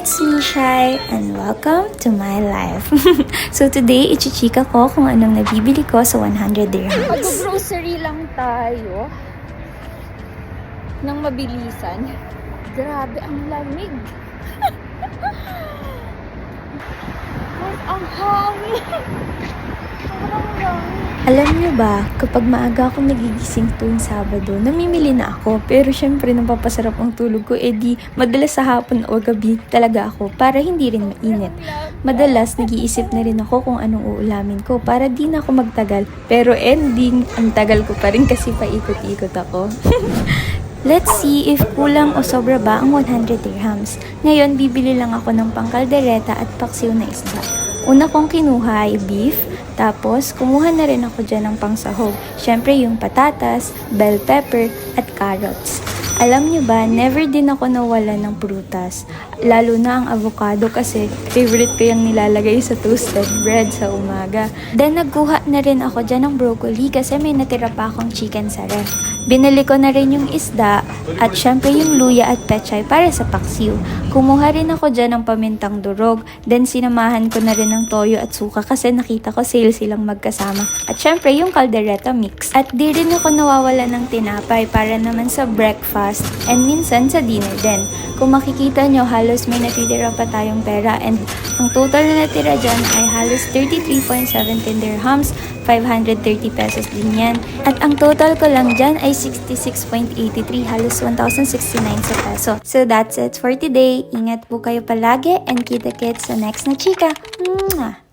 It's me, Shai, and welcome to my life. So today, ichichika ko kung anong nabibili ko sa 100 dirhams. Mag-grocery lang tayo ng mabilisan. Grabe, ang lamig. Ang hangin. Sobrang lamig. Alam niyo ba, kapag maaga akong nagigising tuwing Sabado, namimili na ako. Pero syempre, napapasarap ang tulog ko, di madalas sa hapon o gabi talaga ako para hindi rin mainit. Madalas, nag-iisip na rin ako kung anong uulamin ko para di na ako magtagal. Pero ending, ang tagal ko pa rin kasi paikot-ikot ako. Let's see if kulang o sobra ba ang 100 dirhams. Ngayon, bibili lang ako ng pangkaldereta at paksiw na isda. Una kong kinuha ay beef, tapos kumuha na rin ako dyan ng pangsahog. Syempre yung patatas, bell pepper, at carrots. Alam nyo ba, never din ako nawala ng prutas. Lalo na ang avocado kasi favorite ko yung nilalagay sa toasted bread sa umaga. Then nagkuha na rin ako dyan ng broccoli kasi may natira pa akong chicken sa ref. Binili ko na rin yung isda at syempre yung luya at pechay para sa paksiw. Kumuha rin ako dyan ng pamintang durog. Then sinamahan ko na rin ng toyo at suka kasi nakita ko sale silang magkasama. At syempre yung caldereta mix. At di rin ako nawawala ng tinapay para naman sa breakfast and minsan sa dinner din. Kung makikita nyo, halos may natitira pa tayong pera and ang total na natira dyan ay halos 33.17 dirhams, 530 pesos din yan. At ang total ko lang dyan ay 66.83, halos 1,069 sa peso. So that's it for today. Ingat po kayo palagi and kita-kits sa next na chika. Mwah!